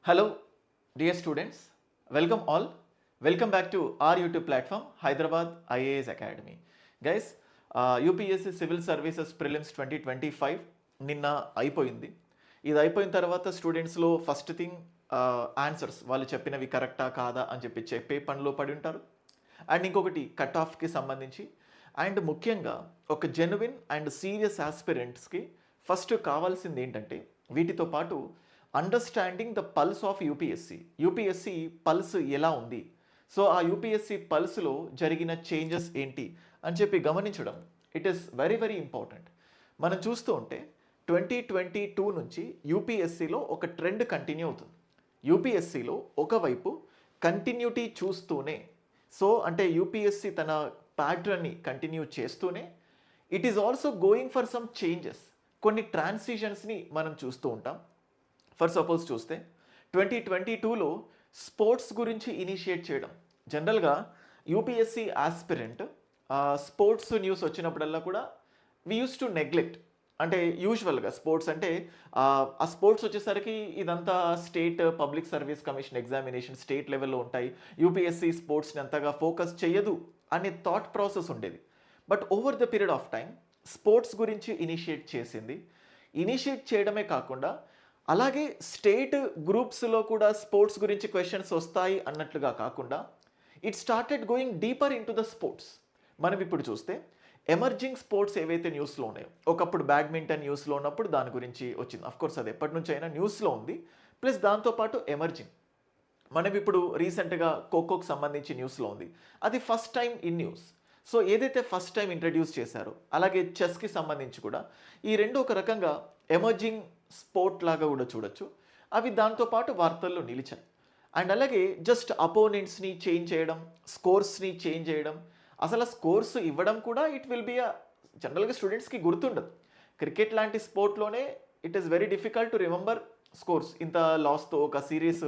Hello, dear students. Welcome all. Welcome back to our YouTube platform, Hyderabad IAS Academy. Guys, UPSC Civil Services Prelims 2025 నిన్న అయిపోయింది. ఇది అయిపోయిన తర్వాత స్టూడెంట్స్లో first thing answers వాళ్ళు చెప్పినవి కరెక్టా కాదా అని చెప్పే పనిలో పడి ఉంటారు. అండ్ ఇంకొకటి కట్ ఆఫ్కి సంబంధించి అండ్ ముఖ్యంగా ఒక జెన్యున్ అండ్ సీరియస్ ఆస్పిరెంట్స్కి ఫస్ట్ కావాల్సింది ఏంటంటే వీటితో పాటు understanding the pulse of UPSC pulse ఎలా ఉంది, సో ఆ యూపీఎస్సి పల్స్లో జరిగిన చేంజెస్ ఏంటి అని చెప్పి గమనించడం it is very very important. మనం చూస్తూ ఉంటే 2022 నుంచి యూపీఎస్సిలో ఒక ట్రెండ్ కంటిన్యూ అవుతుంది. యూపీఎస్సిలో ఒకవైపు కంటిన్యూటీ చూస్తూనే, సో అంటే యూపీఎస్సి తన ప్యాటర్న్ని కంటిన్యూ చేస్తూనే it is also going for some changes, కొన్ని ట్రాన్సిషన్స్ని మనం చూస్తూ ఉంటాం. ఫర్ సపోజ్ చూస్తే 2022లో స్పోర్ట్స్ గురించి ఇనిషియేట్ చేయడం. జనరల్గా యూపీఎస్సి ఆస్పిరెంట్ స్పోర్ట్స్ న్యూస్ వచ్చినప్పుడల్లా కూడా వి యూస్ టు నెగ్లెక్ట్. అంటే యూజువల్గా స్పోర్ట్స్ అంటే ఆ స్పోర్ట్స్ వచ్చేసరికి ఇదంతా state public service commission examination state లెవెల్లో ఉంటాయి, యూపీఎస్సి స్పోర్ట్స్ని అంతగా ఫోకస్ చేయదు అనే థాట్ ప్రాసెస్ ఉండేది. But over the period of time sports గురించి ఇనిషియేట్ చేసింది. ఇనిషియేట్ చేయడమే కాకుండా అలాగే స్టేట్ గ్రూప్స్లో కూడా స్పోర్ట్స్ గురించి క్వశ్చన్స్ వస్తాయి అన్నట్లుగా కాకుండా it started going deeper in to the sports. మనం ఇప్పుడు చూస్తే ఎమర్జింగ్ స్పోర్ట్స్ ఏవైతే న్యూస్లో ఉన్నాయో, ఒకప్పుడు బ్యాడ్మింటన్ న్యూస్లో ఉన్నప్పుడు దాని గురించి వచ్చింది. అఫ్కోర్స్ అది ఎప్పటి నుంచి అయినా న్యూస్లో ఉంది. ప్లస్ దాంతోపాటు ఎమర్జింగ్ మనం ఇప్పుడు రీసెంట్గా ఖోఖోకి సంబంధించి న్యూస్లో ఉంది. అది first time in news. So ఏదైతే ఫస్ట్ టైం ఇంట్రడ్యూస్ చేశారో అలాగే చెస్కి సంబంధించి కూడా ఈ రెండు ఒక రకంగా ఎమర్జింగ్ స్పోర్ట్ లాగా కూడా చూడొచ్చు. అవి దాంతోపాటు వార్తల్లో నిలిచాయి. అండ్ అలాగే జస్ట్ అపోనెంట్స్ని చేంజ్ చేయడం, స్కోర్స్ని చేంజ్ చేయడం, అసలు స్కోర్స్ ఇవ్వడం కూడా ఇట్ విల్ బి జనరల్గా స్టూడెంట్స్కి గుర్తుండదు. క్రికెట్ లాంటి స్పోర్ట్లోనే it is very difficult to remember scores. ఇంత లాస్తో ఒక సిరీస్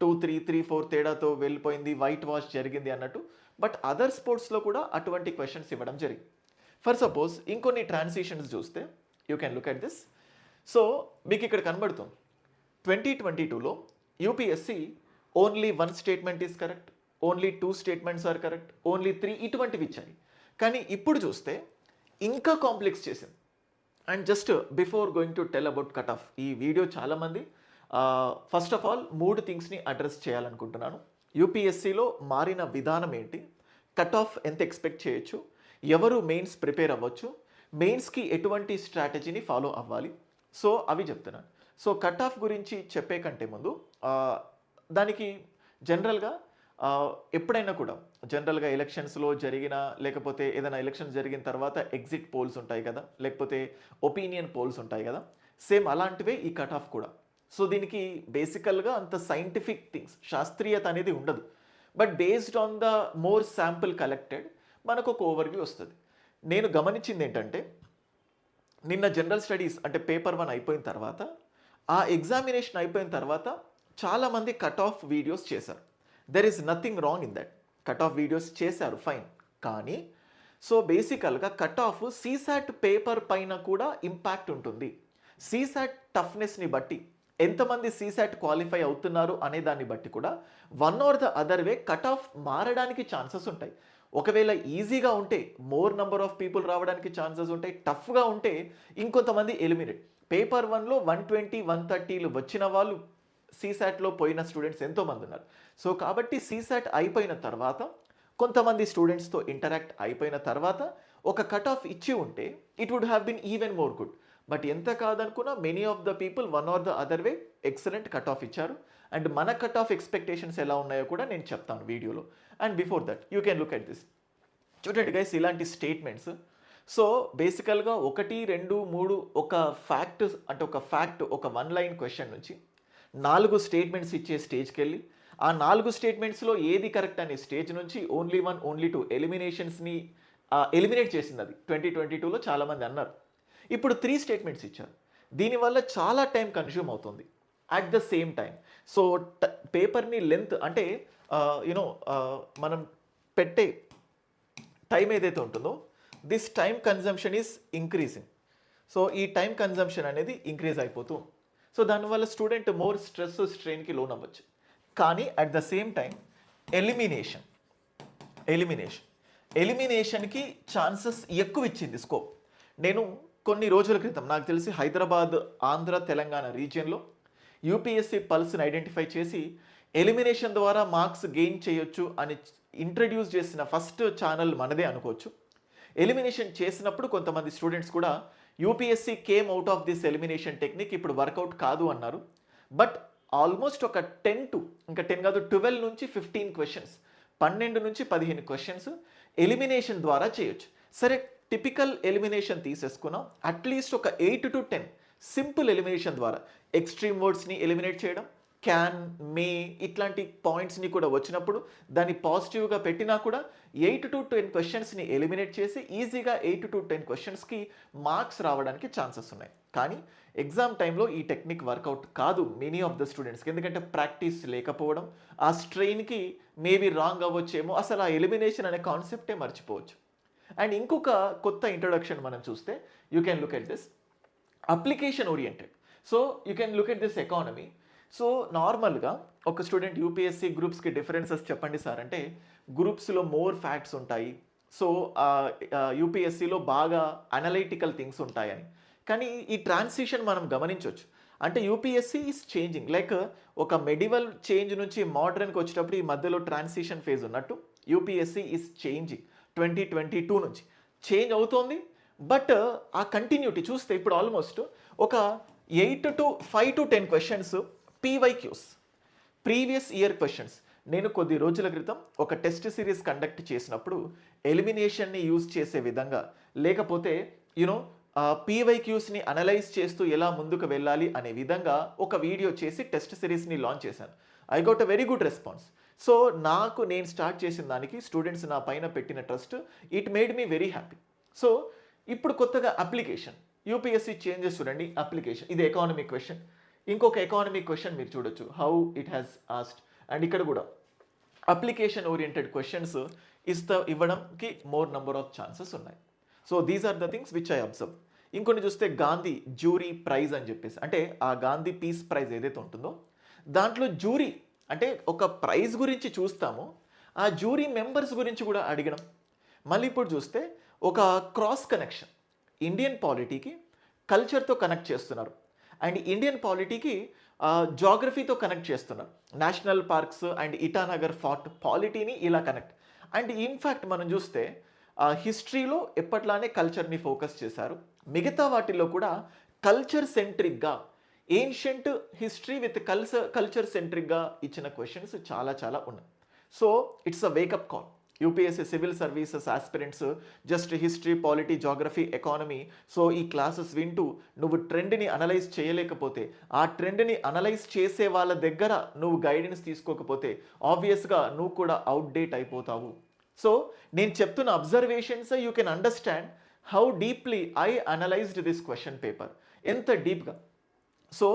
2-3, 3-4 తేడాతో వెళ్ళిపోయింది, వైట్ వాష్ జరిగింది అన్నట్టు. బట్ అదర్ స్పోర్ట్స్లో కూడా అటువంటి క్వశ్చన్స్ ఇవ్వడం జరిగింది. ఫర్ సపోజ్ ఇంకొన్ని ట్రాన్సిషన్స్ చూస్తే you can look at this. So మీకు ఇక్కడ కనబడుతుంది 2022లో UPSC only 1 statement is correct, only 2 statements are correct, only 3 ఇటువంటివి ఇచ్చాయి. కానీ ఇప్పుడు చూస్తే ఇంకా కాంప్లెక్స్ చేసింది. And just before going to tell about cut off, ఈ వీడియో చాలామంది ఫస్ట్ ఆఫ్ ఆల్ 3 థింగ్స్ని అడ్రస్ చేయాలనుకుంటున్నాను. యూపీఎస్సిలో మారిన విధానం ఏంటి, కట్ ఆఫ్ ఎంత ఎక్స్పెక్ట్ చేయొచ్చు, ఎవరు మెయిన్స్ ప్రిపేర్ అవ్వచ్చు, మెయిన్స్కి ఎటువంటి స్ట్రాటజీని ఫాలో అవ్వాలి, సో అవి చెప్తున్నాను. సో కట్ ఆఫ్ గురించి చెప్పే కంటే ముందు దానికి జనరల్గా ఎప్పుడైనా కూడా జనరల్గా ఎలక్షన్స్లో జరిగిన లేకపోతే ఏదైనా ఎలక్షన్స్ జరిగిన తర్వాత ఎగ్జిట్ పోల్స్ ఉంటాయి కదా, లేకపోతే ఒపీనియన్ పోల్స్ ఉంటాయి కదా, సేమ్ అలాంటివే ఈ కట్ ఆఫ్ కూడా. సో దీనికి బేసికల్గా అంత సైంటిఫిక్ థింగ్స్ శాస్త్రీయత అనేది ఉండదు. But based on the more sample collected మనకు ఒక ఓవర్వ్యూ వస్తుంది. నేను గమనించింది ఏంటంటే నిన్న జనరల్ స్టడీస్ అంటే పేపర్ 1 అయిపోయిన తర్వాత ఆ ఎగ్జామినేషన్ అయిపోయిన తర్వాత చాలామంది కట్ ఆఫ్ వీడియోస్ చేశారు. There is nothing wrong in that. Cut off videos చేశారు, ఫైన్. కానీ సో బేసికల్గా కట్ ఆఫ్ సీసాట్ పేపర్ పైన కూడా ఇంపాక్ట్ ఉంటుంది. సీసాట్ టఫ్నెస్ని బట్టి ఎంతమంది సీసాట్ క్వాలిఫై అవుతున్నారు అనే దాన్ని బట్టి కూడా one or the other way cut off మారడానికి ఛాన్సెస్ ఉంటాయి. ఒకవేళ ఈజీగా ఉంటే మోర్ నెంబర్ ఆఫ్ పీపుల్ రావడానికి ఛాన్సెస్ ఉంటాయి, టఫ్గా ఉంటే ఇంకొంతమంది ఎలిమినేట్. పేపర్ 1లో 120, 130లు వచ్చిన వాళ్ళు సీసాట్లో పోయిన స్టూడెంట్స్ ఎంతోమంది ఉన్నారు. సో కాబట్టి సీసాట్ అయిపోయిన తర్వాత కొంతమంది స్టూడెంట్స్తో ఇంటరాక్ట్ అయిపోయిన తర్వాత ఒక కట్ ఆఫ్ ఇచ్చి ఉంటే it would have been even more good. But ఎంత కాదనుకున్నా many of the people one or the other way excellent cut off ఇచ్చారు. అండ్ మన కట్ ఆఫ్ ఎక్స్పెక్టేషన్స్ ఎలా ఉన్నాయో కూడా నేను చెప్తాను వీడియోలో. And before that you can look at this. చూడండి గైస్, ఇలాంటి స్టేట్మెంట్స్. సో బేసికల్గా 1, 2, 3 ఒక ఫ్యాక్ట్ అంటే ఒక 1 లైన్ క్వశ్చన్ నుంచి 4 స్టేట్మెంట్స్ ఇచ్చే స్టేజ్కి వెళ్ళి ఆ 4 స్టేట్మెంట్స్లో ఏది కరెక్ట్ అనే స్టేజ్ నుంచి ఓన్లీ 1, ఓన్లీ 2 ఎలిమినేషన్స్ని ఎలిమినేట్ చేసింది. అది 2022లో చాలామంది అన్నారు. ఇప్పుడు 3 స్టేట్మెంట్స్ ఇచ్చారు. దీనివల్ల చాలా టైం కన్జ్యూమ్ అవుతుంది. At the same time so పేపర్ని లెంత్ అంటే యూనో మనం పెట్టే టైం ఏదైతే ఉంటుందో this time consumption is increasing. So ఈ టైం కన్జంప్షన్ అనేది ఇంక్రీజ్ అయిపోతూ. సో దానివల్ల స్టూడెంట్ మోర్ స్ట్రెస్ స్ట్రెయిన్కి లోన్ అవ్వచ్చు. కానీ at the same time elimination ఎలిమినేషన్కి ఛాన్సెస్ ఎక్కువ ఇచ్చింది స్కోప్. నేను కొన్ని రోజుల క్రితం నాకు తెలిసి హైదరాబాద్, ఆంధ్ర, తెలంగాణ రీజియన్లో యూపీఎస్సీ పల్స్ని ఐడెంటిఫై చేసి ఎలిమినేషన్ ద్వారా మార్క్స్ గెయిన్ చేయొచ్చు అని ఇంట్రడ్యూస్ చేసిన ఫస్ట్ ఛానల్ మనదే అనుకోవచ్చు. ఎలిమినేషన్ చేసినప్పుడు కొంతమంది స్టూడెంట్స్ కూడా UPSC came out of this elimination technique, ఇప్పుడు వర్కౌట్ కాదు అన్నారు. బట్ ఆల్మోస్ట్ ఒక 10 కాదు 12 నుంచి 15 క్వశ్చన్స్, 12 నుంచి 15 క్వశ్చన్స్ ఎలిమినేషన్ ద్వారా చేయొచ్చు. సరే, టిపికల్ ఎలిమినేషన్ తీసేసుకున్నాం, అట్లీస్ట్ ఒక 8 to 10 సింపుల్ ఎలిమినేషన్ ద్వారా ఎక్స్ట్రీమ్ వర్డ్స్ని ఎలిమినేట్ చేయడం, క్యాన్, మే ఇట్లాంటి పాయింట్స్ని కూడా వచ్చినప్పుడు దాన్ని పాజిటివ్గా పెట్టినా కూడా 8 to 10 క్వశ్చన్స్ని ఎలిమినేట్ చేసి ఈజీగా 8 to 10 క్వశ్చన్స్కి మార్క్స్ రావడానికి ఛాన్సెస్ ఉన్నాయి. కానీ ఎగ్జామ్ టైంలో ఈ టెక్నిక్ వర్కౌట్ కాదు మెనీ ఆఫ్ ద స్టూడెంట్స్కి, ఎందుకంటే ప్రాక్టీస్ లేకపోవడం, ఆ స్ట్రెయిన్కి మేబీ రాంగ్ అవ్వచ్చేమో, అసలు ఆ ఎలిమినేషన్ అనే కాన్సెప్టే మర్చిపోవచ్చు. అండ్ ఇంకొక కొత్త ఇంట్రొడక్షన్ మనం చూస్తే you can look at this application oriented. So you can look at this economy. So నార్మల్గా ఒక స్టూడెంట్ యూపీఎస్సీ గ్రూప్స్కి డిఫరెన్సెస్ చెప్పండి సార్ అంటే, గ్రూప్స్లో మోర్ ఫ్యాక్ట్స్ ఉంటాయి, సో యూపీఎస్సీలో బాగా అనలైటికల్ థింగ్స్ ఉంటాయని. కానీ ఈ ట్రాన్సిషన్ మనం గమనించవచ్చు. అంటే యూపీఎస్సీ ఈజ్ చేంజింగ్, లైక్ ఒక మెడివల్ చేంజ్ నుంచి మోడర్న్కి వచ్చేటప్పుడు ఈ మధ్యలో ట్రాన్సిషన్ ఫేజ్ ఉన్నట్టు యూపీఎస్సీ ఈజ్ చేంజింగ్. 2022 నుంచి చేంజ్ అవుతోంది. బట్ ఆ కంటిన్యూటీ చూస్తే ఇప్పుడు ఆల్మోస్ట్ ఒక 5 to 10 questions PYQs, previous year questions. నేను కొద్ది రోజుల క్రితం ఒక టెస్ట్ సిరీస్ కండక్ట్ చేసినప్పుడు ఎలిమినేషన్ని యూజ్ చేసే విధంగా, లేకపోతే యూనో పీవైక్యూస్ని అనలైజ్ చేస్తూ ఎలా ముందుకు వెళ్ళాలి అనే విధంగా ఒక వీడియో చేసి టెస్ట్ సిరీస్ని లాంచ్ చేశాను. I got a very good response. So నేను స్టార్ట్ చేసిన దానికి స్టూడెంట్స్ నా పైన పెట్టిన trust, it made me very happy. So ఇప్పుడు కొత్తగా అప్లికేషన్, యూపీఎస్సీ చేంజెస్ చూడండి. అప్లికేషన్ ఇది ఎకానమిక్ క్వశ్చన్, ఇంకొక ఎకానమిక్ క్వశ్చన్ మీరు చూడొచ్చు, how it has asked. And ఇక్కడ కూడా అప్లికేషన్ ఓరియంటెడ్ క్వశ్చన్స్ ఇవ్వడానికి మోర్ నెంబర్ ఆఫ్ ఛాన్సెస్ ఉన్నాయి. So these are the things which I observe. ఇంకొన్ని చూస్తే గాంధీ జ్యూరీ ప్రైజ్ అని చెప్పేసి, అంటే ఆ గాంధీ పీస్ ప్రైజ్ ఏదైతే ఉంటుందో దాంట్లో జ్యూరీ అంటే ఒక ప్రైజ్ గురించి చూస్తాము, ఆ జ్యూరీ మెంబర్స్ గురించి కూడా అడగడం. మళ్ళీ ఇప్పుడు చూస్తే ఒక క్రాస్ కనెక్షన్, ఇండియన్ పాలిటీకి కల్చర్తో కనెక్ట్ చేస్తున్నారు, అండ్ ఇండియన్ పాలిటీకి జాగ్రఫీతో కనెక్ట్ చేస్తున్నారు. నేషనల్ పార్క్స్ అండ్ ఇటానగర్ ఫార్ట్ పాలిటీని ఇలా కనెక్ట్. అండ్ ఇన్ఫ్యాక్ట్ మనం చూస్తే హిస్టరీలో ఎప్పట్లానే కల్చర్ని ఫోకస్ చేశారు, మిగతా వాటిల్లో కూడా కల్చర్ సెంట్రిక్గా, ఏన్షియంట్ హిస్టరీ విత్ కల్చర్ సెంట్రిక్గా ఇచ్చిన క్వశ్చన్స్ చాలా ఉన్నాయి. So it's a wake up call. UPSC civil services aspirants just history, polity, geography, economy, so ఈ క్లాసెస్ వింటూ నువ్వు ట్రెండ్ని అనలైజ్ చేయలేకపోతే, ఆ ట్రెండ్ని అనలైజ్ చేసే వాళ్ళ దగ్గర నువ్వు గైడెన్స్ తీసుకోకపోతే ఆబ్వియస్గా నువ్వు కూడా అవుట్డేట్ అయిపోతావు. సో నేను చెప్తున్న observations you can understand how deeply I analysed this question paper, ఎంత డీప్గా. సో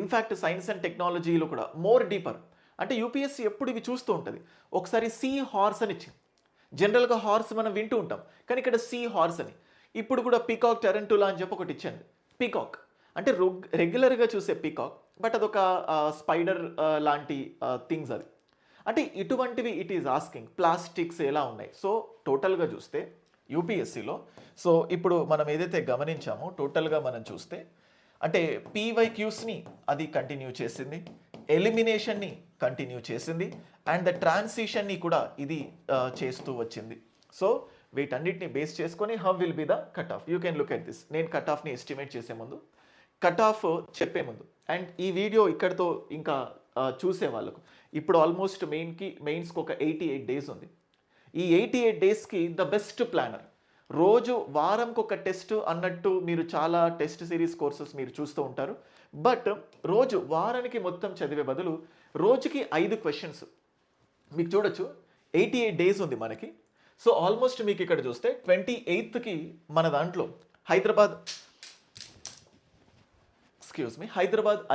ఇన్ఫ్యాక్ట్ సైన్స్ అండ్ టెక్నాలజీలో కూడా మోర్ డీపర్. అంటే యూపీఎస్సీ ఎప్పుడు ఇవి చూస్తూ ఉంటుంది. ఒకసారి సీ హార్స్ అని ఇచ్చింది, జనరల్గా హార్స్ మనం వింటూ ఉంటాం, కానీ ఇక్కడ సీ హార్స్ అని. ఇప్పుడు కూడా పీకాక్ టెరంటులా అని చెప్పి ఒకటి ఇచ్చింది. పీకాక్ అంటే రెగ్యులర్గా చూసే పీకాక్, బట్ అదొక స్పైడర్ లాంటి థింగ్స్ అది. అంటే ఇటువంటివి ఇట్ ఈజ్ ఆస్కింగ్. ప్లాస్టిక్స్ ఎలా ఉన్నాయి. సో టోటల్గా చూస్తే యూపీఎస్సీలో, సో ఇప్పుడు మనం ఏదైతే గమనించామో టోటల్గా మనం చూస్తే అంటే పీవైక్యూస్ని అది కంటిన్యూ చేసింది, ఎలిమినేషన్ని కంటిన్యూ చేసింది, అండ్ ద ట్రాన్సిషన్ని కూడా ఇది చేస్తూ వచ్చింది. సో వీటన్నిటిని బేస్ చేసుకొని how will be the cut off. You can look at this. నేను కట్ ఆఫ్ని ఎస్టిమేట్ చేసే ముందు, కట్ ఆఫ్ చెప్పే ముందు, అండ్ ఈ వీడియో ఇక్కడితో ఇంకా చూసే వాళ్ళకు ఇప్పుడు ఆల్మోస్ట్ మెయిన్స్కి ఒక 88 days ఉంది. ఈ 88 daysకి ద బెస్ట్ ప్లానర్, రోజు వారంకి ఒక టెస్ట్ అన్నట్టు మీరు చాలా టెస్ట్ సిరీస్ కోర్సెస్ మీరు చూస్తూ ఉంటారు. బట్ రోజు వారానికి మొత్తం చదివే బదులు రోజుకి 5 క్వశ్చన్స్ మీకు చూడొచ్చు. 88 days ఉంది మనకి. సో ఆల్మోస్ట్ మీకు ఇక్కడ చూస్తే 28కి మన దాంట్లో Hyderabad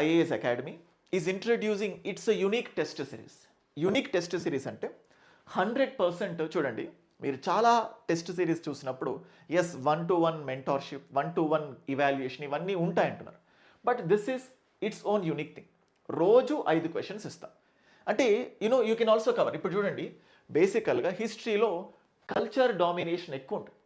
IAS academy is introducing its unique test series. Unique test series అంటే 100% చూడండి, మీరు చాలా టెస్ట్ సిరీస్ చూసినప్పుడు ఎస్ 1-to-1 మెంటార్షిప్, 1-to-1 ఇవాల్యుయేషన్ ఇవన్నీ ఉంటాయంటున్నారు. But this is its own unique thing. రోజు 5 క్వశ్చన్స్ ఇస్తా. అంటే యూ కెన్ ఆల్సో కవర్. ఇప్పుడు చూడండి, బేసికల్గా హిస్టరీలో కల్చర్ డామినేషన్ ఎక్కువ ఉంటుంది.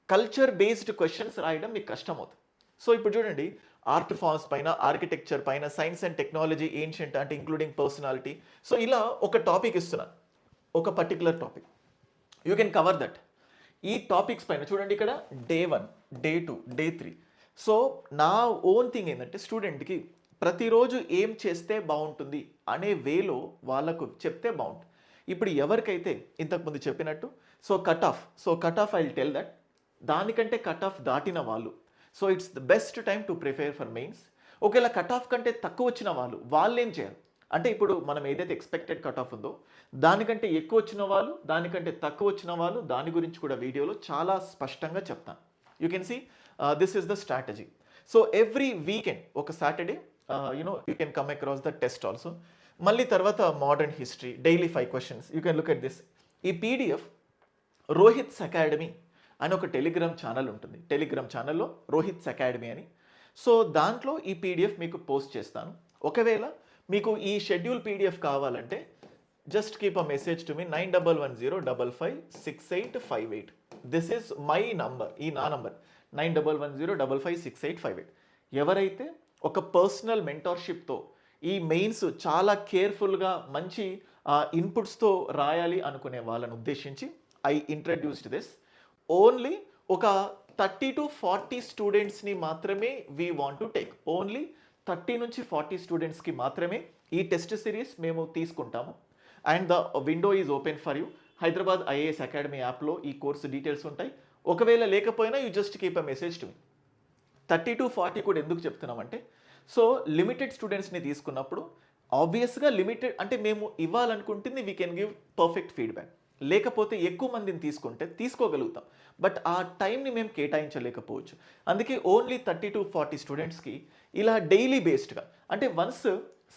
కల్చర్ బేస్డ్ క్వశ్చన్స్ రాయడం మీకు కష్టం అవుతుంది. సో ఇప్పుడు చూడండి, ఆర్ట్ ఫార్మ్స్ పైన, ఆర్కిటెక్చర్ పైన, సైన్స్ అండ్ టెక్నాలజీ, ఏన్షియంట్ అంటే ఇంక్లూడింగ్ పర్సనాలిటీ. సో ఇలా ఒక టాపిక్ ఇస్తున్నాను, ఒక particular topic. You can cover that. ఈ టాపిక్స్ పైన చూడండి, ఇక్కడ డే 1, డే 2, డే 3. సో నా ఓన్ థింగ్ ఏంటంటే స్టూడెంట్కి ప్రతిరోజు ఏం చేస్తే బాగుంటుంది అనే వేలో వాళ్ళకు చెప్తే బాగుంటుంది. ఇప్పుడు ఎవరికైతే ఇంతకుముందు చెప్పినట్టు cut off I will tell that, దానికంటే కట్ ఆఫ్ దాటిన వాళ్ళు, so it's the best time to prepare for mains. ఒకవేళ కట్ ఆఫ్ కంటే తక్కువ వచ్చిన వాళ్ళు ఏం చేయాలి అంటే, ఇప్పుడు మనం ఏదైతే ఎక్స్పెక్టెడ్ కట్ ఆఫ్ ఉందో దానికంటే ఎక్కువ వచ్చిన వాళ్ళు, దానికంటే తక్కువ వచ్చిన వాళ్ళు, దాని గురించి కూడా వీడియోలో చాలా స్పష్టంగా చెప్తాను. You can see this is the strategy. So every weekend ఒక Saturday you can come across the test also. మళ్ళీ తర్వాత modern history, daily 5 questions. You can look at this. ఈ పీడిఎఫ్ రోహిత్స్ అకాడమీ అని ఒక టెలిగ్రామ్ ఛానల్ ఉంటుంది. Telegram ఛానల్లో Rohit's academy అని. So దాంట్లో ఈ పీడిఎఫ్ మీకు పోస్ట్ చేస్తాను. ఒకవేళ మీకు ఈ షెడ్యూల్ పీడిఎఫ్ కావాలంటే just keep a message to me 9110556858. This is my number, ఈ నా నంబర్ 9110556858. ఎవరైతే ఒక పర్సనల్ మెంటర్షిప్తో ఈ మెయిన్స్ చాలా కేర్ఫుల్గా మంచి ఇన్పుట్స్తో రాయాలి అనుకునే వాళ్ళని ఉద్దేశించి ఐ ఇంట్రడ్యూస్డ్ దిస్. ఓన్లీ ఒక 30 to 40 స్టూడెంట్స్ని మాత్రమే we want to take. Only 30 నుంచి 40 స్టూడెంట్స్కి మాత్రమే ఈ టెస్ట్ సిరీస్ మేము తీసుకుంటాము. And the window is open for you. Hyderabad IAS academy యాప్లో ఈ కోర్సు డీటెయిల్స్ ఉంటాయి. ఒకవేళ లేకపోయినా you just keep a message to me. 30 to 40 కూడా ఎందుకు చెప్తున్నామంటే, సో లిమిటెడ్ స్టూడెంట్స్ని తీసుకున్నప్పుడు ఆబ్వియస్గా లిమిటెడ్ అంటే మేము ఇవ్వాలనుకుంటుంది we can give perfect feedback. లేకపోతే ఎక్కువ మందిని తీసుకుంటే తీసుకోగలుగుతాం, బట్ ఆ టైంని మేము కేటాయించలేకపోవచ్చు. అందుకే ఓన్లీ 30 to 40 స్టూడెంట్స్కి ఇలా డైలీ బేస్డ్గా, అంటే వన్స్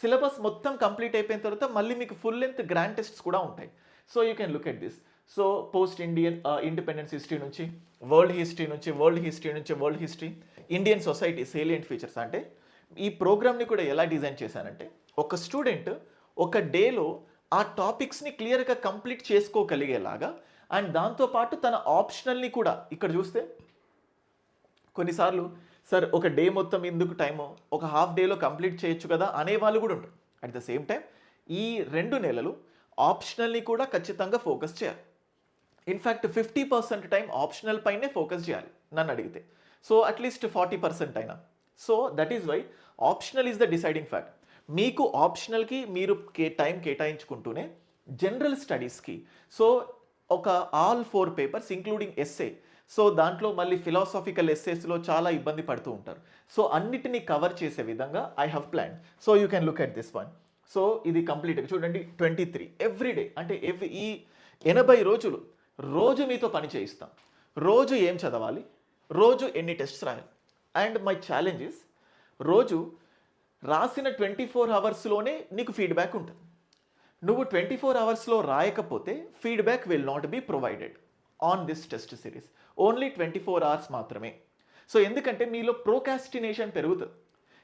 సిలబస్ మొత్తం కంప్లీట్ అయిపోయిన తర్వాత మళ్ళీ మీకు ఫుల్ లెంత్ గ్రాండ్ టెస్ట్స్ కూడా ఉంటాయి. So you can look at this. So post independence history నుంచి world history, world history, Indian society salient features. అంటే ఈ ప్రోగ్రామ్ని కూడా ఎలా డిజైన్ చేశానంటే, ఒక స్టూడెంట్ ఒక డేలో ఆ టాపిక్స్ని క్లియర్గా కంప్లీట్ చేసుకోగలిగేలాగా, అండ్ దాంతోపాటు తన ఆప్షనల్ని కూడా ఇక్కడ చూస్తే కొన్నిసార్లు సార్ ఒక డే మొత్తం ఎందుకు టైము, ఒక హాఫ్ డేలో కంప్లీట్ చేయొచ్చు కదా అనే వాళ్ళు కూడా ఉంటారు. అట్ ద సేమ్ టైం ఈ 2 నెలలు ఆప్షనల్ని కూడా ఖచ్చితంగా ఫోకస్ చేయాలి. ఇన్ఫ్యాక్ట్ 50% టైం ఆప్షనల్ పైనే ఫోకస్ చేయాలి నన్ను అడిగితే. సో అట్లీస్ట్ 40% అయినా. So that is why optional is the deciding fact. మీకు ఆప్షనల్కి మీరు టైం కేటాయించుకుంటూనే జనరల్ స్టడీస్కి సో ఒక all 4 papers including essay. So దాంట్లో మళ్ళీ ఫిలాసాఫికల్ ఎస్సేస్లో చాలా ఇబ్బంది పడుతూ ఉంటారు. సో అన్నిటినీ కవర్ చేసే విధంగా I have plan. So you can look at this one. So ఇది కంప్లీట్గా చూడండి, 23 ఎవ్రీడే, అంటే ఈ 80 రోజులు రోజు మీతో పని చేయిస్తాం. రోజు ఏం చదవాలి, రోజు ఎన్ని టెస్ట్స్ రాయాలి. అండ్ మై ఛాలెంజ్ ఇస్, రోజు రాసిన 24 అవర్స్లోనే నీకు ఫీడ్బ్యాక్ ఉంటుంది. నువ్వు 24 అవర్స్లో రాయకపోతే feedback will not be provided on this test series. Only 24 hours మాత్రమే. సో ఎందుకంటే మీలో ప్రోకాస్టినేషన్ పెరుగుతుంది.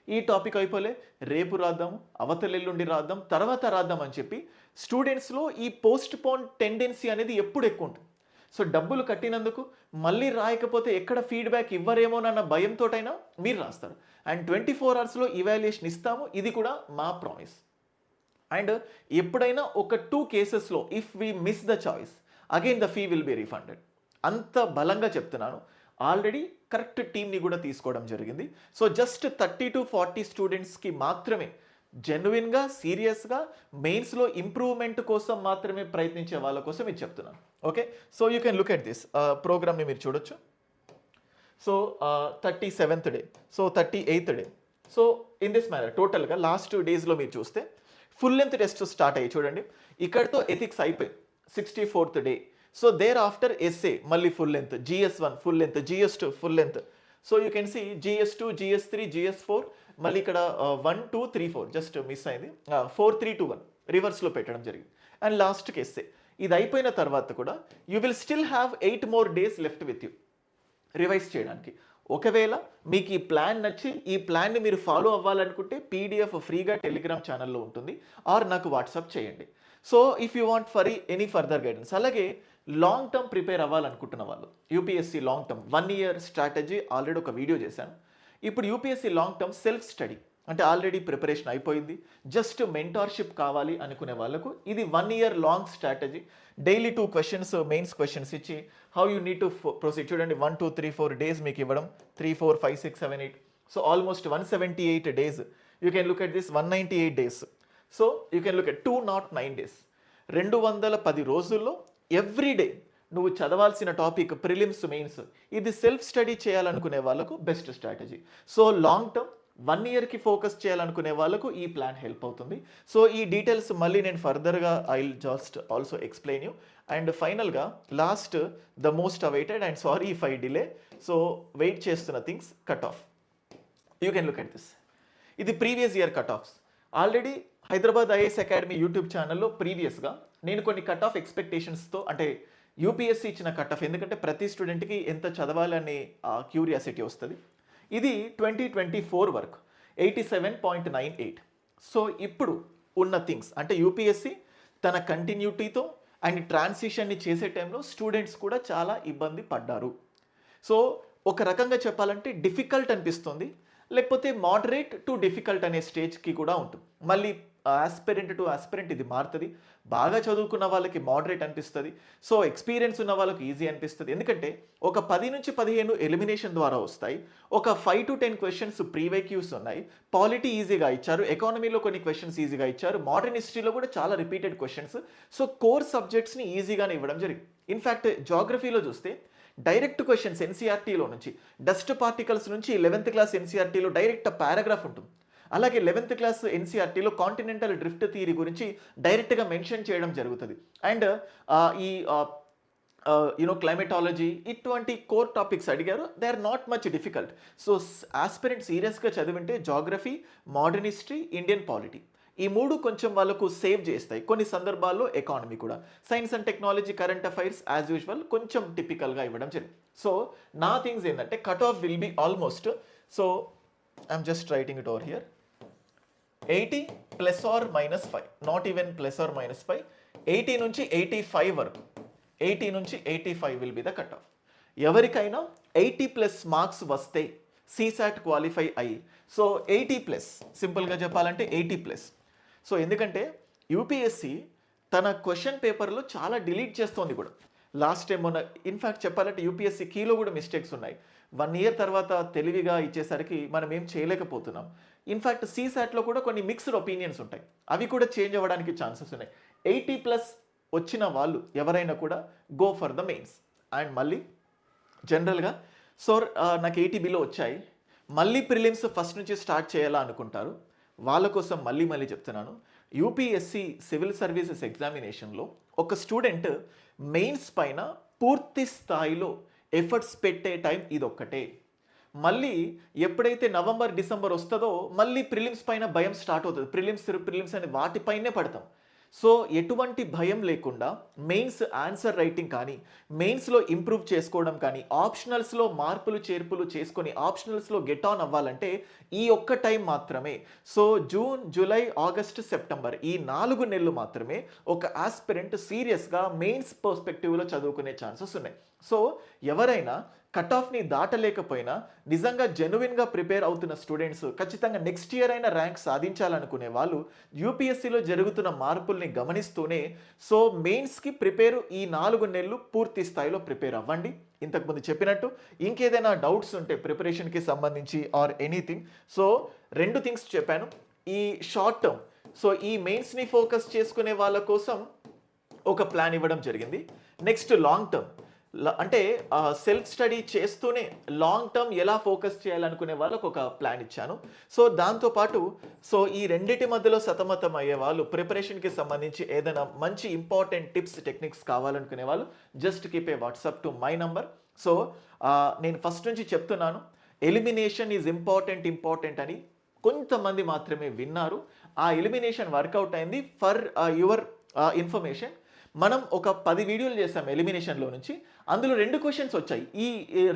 ఈ టాపిక్ అయిపోలే, రేపు రాద్దాం, అవతలెల్లుండి రాద్దాం, తర్వాత రాద్దాం అని చెప్పి స్టూడెంట్స్లో ఈ పోస్ట్ పోన్ టెండెన్సీ అనేది ఎప్పుడు ఎక్కువ ఉంటుంది. సో డబ్బులు కట్టినందుకు మళ్ళీ రాయకపోతే ఎక్కడ ఫీడ్బ్యాక్ ఇవ్వరేమోనన్న భయంతోటైనా మీరు రాస్తారు. అండ్ 24 అవర్స్లో ఇవాల్యుయేషన్ ఇస్తాము, ఇది కూడా మా ప్రామిస్. అండ్ ఎప్పుడైనా ఒక 2 కేసెస్లో if we miss the choice again the fee will be refunded. అంత బలంగా చెప్తున్నాను. ఆల్రెడీ కరెక్ట్ టీమ్ని కూడా తీసుకోవడం జరిగింది. సో జస్ట్ 30 to 40 స్టూడెంట్స్కి మాత్రమే జెన్యున్గా, సీరియస్గా మెయిన్స్లో ఇంప్రూవ్మెంట్ కోసం మాత్రమే ప్రయత్నించే వాళ్ళ కోసం ఇది చెప్తున్నాను. Okay, so you can look at this ప్రోగ్రామ్ని మీరు చూడొచ్చు. So 37th day, so 38th day. So in this manner టోటల్గా లాస్ట్ డేస్లో మీరు చూస్తే ఫుల్ లెంత్ టెస్ట్ స్టార్ట్ అయ్యి చూడండి. ఇక్కడతో ఎథిక్స్ అయిపోయి 64th day. So there after essay full ఫుల్ లెంత్, GS1 full length, GS2 full length. So you can see GS2, GS3, GS4, మళ్ళీ ఇక్కడ 1, 2, 3, 4 జస్ట్ మిస్ అయింది. 4, 3, 2, 1 రివర్స్లో పెట్టడం జరిగింది. అండ్ లాస్ట్కి ఎస్ఏ. ఇది అయిపోయిన తర్వాత కూడా you will still have 8 more days left with you revise చేయడానికి. ఒకవేళ మీకు ఈ ప్లాన్ నచ్చి ఈ ప్లాన్ని మీరు ఫాలో అవ్వాలనుకుంటే పీడిఎఫ్ ఫ్రీగా టెలిగ్రామ్ ఛానల్లో ఉంటుంది, ఆర్ నాకు వాట్సాప్ చేయండి. So if you want for any further guidance, అలాగే లాంగ్ టర్మ్ ప్రిపేర్ అవ్వాలనుకుంటున్న వాళ్ళు UPSC long term 1 year strategy already ఒక వీడియో చేశాను. ఇప్పుడు UPSC long term self study అంటే ఆల్రెడీ ప్రిపరేషన్ అయిపోయింది, జస్ట్ మెంటార్షిప్ కావాలి అనుకునే వాళ్ళకు ఇది 1 year long strategy. Daily 2 questions mains questions ఇచ్చి how you need to proceed. చూడండి 1 2 3 4 days మీకు ఇవ్వడం, 3 4 5 6 7 8, so almost 178 days. You can look at this 198 days. So you can look at 209 days. 210 రోజుల్లో ఎవ్రీ డే నువ్వు చదవాల్సిన టాపిక్ ప్రిలిమ్స్ మెయిన్స్, ఇది self study చేయాలనుకునే వాళ్ళకు best strategy. So long term 1 yearకి ఫోకస్ చేయాలనుకునే వాళ్ళకు ఈ ప్లాన్ హెల్ప్ అవుతుంది. సో ఈ డీటెయిల్స్ మళ్ళీ నేను ఫర్దర్గా I will just also explain you. And ఫైనల్గా last the most awaited and sorry if I delay, so wait చేస్తున్న things cut off. You can look at this. ఇది previous year cut offs. Already Hyderabad IAS academy YouTube ఛానల్లో ప్రీవియస్గా నేను కొన్ని cut off ఎక్స్పెక్టేషన్స్తో, అంటే UPSC ఇచ్చిన cut off, ఎందుకంటే ప్రతి స్టూడెంట్కి ఎంత చదవాలనే క్యూరియాసిటీ వస్తుంది. ఇది 2024 వరకు 87.98. సో ఇప్పుడు ఉన్న థింగ్స్ అంటే యూపీఎస్సీ తన కంటిన్యూటీతో అండ్ ట్రాన్సిషన్ని చేసే టైంలో స్టూడెంట్స్ కూడా చాలా ఇబ్బంది పడ్డారు. సో ఒక రకంగా చెప్పాలంటే డిఫికల్ట్ అనిపిస్తుంది, లేకపోతే మోడరేట్ టు డిఫికల్ట్ అనే స్టేజ్కి కూడా ఉంటుంది. మళ్ళీ ఆస్పిరెంట్ టు ఆస్పిరెంట్ ఇది మారుతుంది. బాగా చదువుకున్న వాళ్ళకి మోడరేట్ అనిపిస్తుంది, సో ఎక్స్పీరియన్స్ ఉన్న వాళ్ళకి ఈజీ అనిపిస్తుంది. ఎందుకంటే ఒక 10 నుంచి 15 ఎలిమినేషన్ ద్వారా వస్తాయి, ఒక 5 to 10 క్వశ్చన్స్ ప్రీవైక్యూస్ ఉన్నాయి, పాలిటీ ఈజీగా ఇచ్చారు, ఎకానమీలో కొన్ని క్వశ్చన్స్ ఈజీగా ఇచ్చారు, మోడర్న్ హిస్టరీలో కూడా చాలా రిపీటెడ్ క్వశ్చన్స్. సో కోర్ సబ్జెక్ట్స్ని ఈజీగానే ఇవ్వడం జరిగింది. ఇన్ఫ్యాక్ట్ జాగ్రఫీలో చూస్తే డైరెక్ట్ క్వశ్చన్స్ ఎన్సీఆర్టీలో నుంచి, డస్ట్ పార్టికల్స్ నుంచి 11th క్లాస్ ఎన్సీఆర్టీలో డైరెక్ట్ పారాగ్రాఫ్ ఉంటుంది. అలాగే 11th క్లాస్ ఎన్సీఆర్టీలో కాంటినెంటల్ డ్రిఫ్ట్ థియరీ గురించి డైరెక్ట్గా మెన్షన్ చేయడం జరుగుతుంది. అండ్ ఈ క్లైమేటాలజీ ఇటువంటి కోర్ టాపిక్స్ అడిగారు, they are not much difficult. So aspirant సీరియస్గా చదివింటే geography, modern history, Indian polity ఈ 3 కొంచెం వాళ్ళకు సేవ్ చేస్తాయి. కొన్ని సందర్భాల్లో ఎకానమీ కూడా, science and technology, current affairs as usual కొంచెం టిపికల్గా ఇవ్వడం జరిగింది. సో నా థింగ్స్ ఏంటంటే cut off will be almost, so I'm just writing it over here, 80 +or-5, not even +or-5, 80 నుంచి 85 వరకు, 80 నుంచి 85 will be the cut off. ఎవరికైనా 80+ మార్క్స్ వస్తే సీసాట్ క్వాలిఫై అయ్యి, సో 80+, సింపుల్గా చెప్పాలంటే 80+. సో ఎందుకంటే యూపీఎస్సీ తన క్వశ్చన్ పేపర్లో చాలా డిలీట్ చేస్తోంది కూడా. లాస్ట్ టైం మొన్న ఇన్ఫ్యాక్ట్ చెప్పాలంటే యూపీఎస్సీ కీలో కూడా మిస్టేక్స్ ఉన్నాయి. 1 year తర్వాత తెలివిగా ఇచ్చేసరికి మనం ఏం చేయలేకపోతున్నాం. ఇన్ఫ్యాక్ట్ సీసాట్లో కూడా కొన్ని మిక్స్డ్ ఒపీనియన్స్ ఉంటాయి, అవి కూడా చేంజ్ అవ్వడానికి ఛాన్సెస్ ఉన్నాయి. 80+ వచ్చిన వాళ్ళు ఎవరైనా కూడా go for the mains. And మళ్ళీ జనరల్గా సో నాకు 80 బిలో వచ్చాయి, మళ్ళీ ప్రిలిమ్స్ ఫస్ట్ నుంచి స్టార్ట్ చేయాలా అనుకుంటారు, వాళ్ళ కోసం మళ్ళీ చెప్తున్నాను. యూపీఎస్సీ సివిల్ సర్వీసెస్ ఎగ్జామినేషన్లో ఒక స్టూడెంట్ మెయిన్స్ పైన పూర్తి స్థాయిలో ఎఫర్ట్స్ పెట్టే టైం ఇదొక్కటే. మళ్ళీ ఎప్పుడైతే నవంబర్ డిసెంబర్ వస్తుందో మళ్ళీ ప్రిలిమ్స్ పైన భయం స్టార్ట్ అవుతుంది. ప్రిలిమ్స్ అని వాటిపైనే పడతాం. సో ఎటువంటి భయం లేకుండా మెయిన్స్ ఆన్సర్ రైటింగ్ కానీ, మెయిన్స్లో ఇంప్రూవ్ చేసుకోవడం కానీ, ఆప్షనల్స్లో మార్పులు చేర్పులు చేసుకొని ఆప్షనల్స్లో గెట్ ఆన్ అవ్వాలంటే ఈ ఒక్క టైం మాత్రమే. So June, July, August, September ఈ 4 నెలలు మాత్రమే ఒక ఆస్పిరెంట్ సీరియస్గా మెయిన్స్ పర్స్పెక్టివ్లో చదువుకునే ఛాన్సెస్ ఉన్నాయి. సో ఎవరైనా కట్ ఆఫ్ని దాటలేకపోయినా నిజంగా జెన్యున్గా ప్రిపేర్ అవుతున్న స్టూడెంట్స్ ఖచ్చితంగా నెక్స్ట్ ఇయర్ అయినా ర్యాంక్ సాధించాలనుకునే వాళ్ళు యూపీఎస్సీలో జరుగుతున్న మార్పుల్ని గమనిస్తూనే సో మెయిన్స్కి ప్రిపేర్ ఈ 4 నెలలు పూర్తి స్థాయిలో ప్రిపేర్ అవ్వండి. ఇంతకుముందు చెప్పినట్టు ఇంకేదైనా డౌట్స్ ఉంటే ప్రిపరేషన్కి సంబంధించి ఆర్ ఎనీథింగ్, సో 2 థింగ్స్ చెప్పాను. ఈ షార్ట్ టర్మ్, సో ఈ మెయిన్స్ని ఫోకస్ చేసుకునే వాళ్ళ కోసం ఒక ప్లాన్ ఇవ్వడం జరిగింది. నెక్స్ట్ లాంగ్ టర్మ్ అంటే సెల్ఫ్ స్టడీ చేస్తూనే లాంగ్ టర్మ్ ఎలా ఫోకస్ చేయాలనుకునే వాళ్ళకు ఒక ప్లాన్ ఇచ్చాను. సో దాంతోపాటు సో ఈ రెండింటి మధ్యలో సతమతం అయ్యే వాళ్ళు, ప్రిపరేషన్కి సంబంధించి ఏదైనా మంచి ఇంపార్టెంట్ టిప్స్ టెక్నిక్స్ కావాలనుకునే వాళ్ళు just keep a WhatsApp to my number. So నేను ఫస్ట్ నుంచి చెప్తున్నాను, ఎలిమినేషన్ ఈజ్ ఇంపార్టెంట్ అని కొంతమంది మాత్రమే విన్నారు. ఆ ఎలిమినేషన్ వర్కౌట్ అయింది. ఫర్ యువర్ ఇన్ఫర్మేషన్, మనం ఒక 10 వీడియోలు చేసాం ఎలిమినేషన్లో నుంచి, అందులో 2 క్వశ్చన్స్ వచ్చాయి ఈ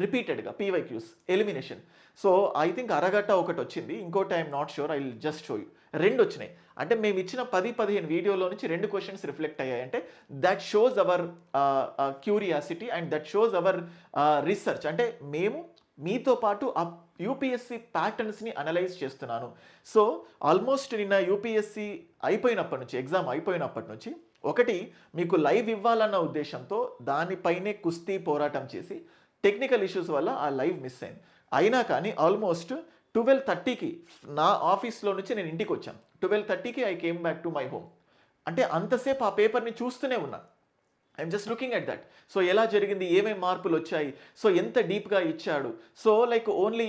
రిపీటెడ్గా PYQs elimination. So I think అరగంట ఒకటి వచ్చింది, ఇంకోటి I'm not sure, I will just show you. 2 వచ్చినాయి. అంటే మేము ఇచ్చిన 10-15 వీడియోలో నుంచి 2 క్వశ్చన్స్ రిఫ్లెక్ట్ అయ్యాయి. అంటే that shows hour curiosity and that shows hour research. అంటే మేము మీతో పాటు ఆ యూపీఎస్సీ ప్యాటర్న్స్ని అనలైజ్ చేస్తున్నాను. సో ఆల్మోస్ట్ నిన్న యూపీఎస్సీ అయిపోయినప్పటి నుంచి, ఎగ్జామ్ అయిపోయినప్పటి నుంచి ఒకటి మీకు లైవ్ ఇవ్వాలన్న ఉద్దేశంతో దానిపైనే కుస్తీ పోరాటం చేసి టెక్నికల్ ఇష్యూస్ వల్ల ఆ లైవ్ మిస్ అయింది. అయినా కానీ ఆల్మోస్ట్ 12:30కి నా ఆఫీస్లో నుంచి నేను ఇంటికి వచ్చాను. 12:30కి I came back to my home. అంటే అంతసేపు ఆ పేపర్ని చూస్తూనే ఉన్నాను. I'm just looking at that. So ఎలా జరిగింది, ఏమేమి మార్పులు వచ్చాయి, సో ఎంత డీప్గా ఇచ్చాడు. సో లైక్ ఓన్లీ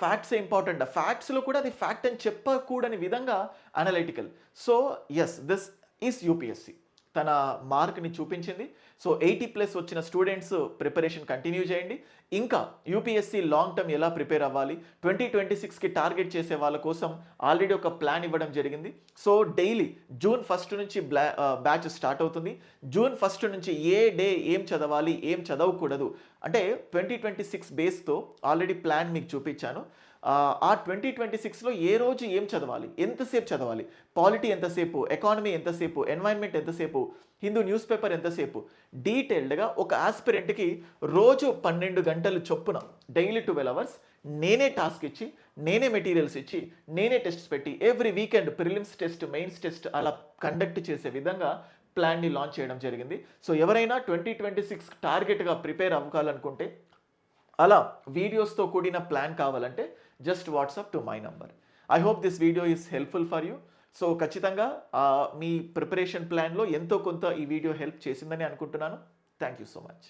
ఫ్యాక్ట్సే ఇంపార్టెంట్, ఫ్యాక్ట్స్లో కూడా అది ఫ్యాక్ట్ అని చెప్పకూడని విధంగా analytical. So yes, this is UPSC తన మార్క్ని చూపించింది. సో 80+ వచ్చిన స్టూడెంట్స్ ప్రిపరేషన్ కంటిన్యూ చేయండి. ఇంకా యూపీఎస్సీ లాంగ్ టర్మ్ ఎలా ప్రిపేర్ అవ్వాలి, 2026కి టార్గెట్ చేసే వాళ్ళ కోసం ఆల్రెడీ ఒక ప్లాన్ ఇవ్వడం జరిగింది. సో డైలీ జూన్ 1 నుంచి బ్యాచ్ స్టార్ట్ అవుతుంది. జూన్ 1 నుంచి ఏ డే ఏం చదవాలి, ఏం చదవకూడదు అంటే 2026 బేస్తో ఆల్రెడీ ప్లాన్ మీకు చూపించాను. ఆ 2026లో ఏ రోజు ఏం చదవాలి, ఎంతసేపు చదవాలి, పాలిటీ ఎంతసేపు, ఎకానమీ ఎంతసేపు, ఎన్వైర్న్మెంట్ ఎంతసేపు, హిందూ న్యూస్ పేపర్ ఎంతసేపు, డీటెయిల్డ్గా ఒక ఆస్పిరెంట్కి రోజు 12 గంటలు చొప్పున డైలీ 12 అవర్స్ నేనే టాస్క్ ఇచ్చి, నేనే మెటీరియల్స్ ఇచ్చి, నేనే టెస్ట్స్ పెట్టి every weekend prelims test, mains test అలా కండక్ట్ చేసే విధంగా ప్లాన్ని లాంచ్ చేయడం జరిగింది. సో ఎవరైనా 2026 టార్గెట్గా ప్రిపేర్ అవ్వాలనుకుంటే, అలా వీడియోస్తో కూడిన ప్లాన్ కావాలంటే just WhatsApp to my number. I hope this video is helpful for you. So ఖచ్చితంగా మీ ప్రిపరేషన్ ప్లాన్లో ఎంతో కొంత ఈ వీడియో హెల్ప్ చేసిందని అనుకుంటున్నాను. Thank you so much.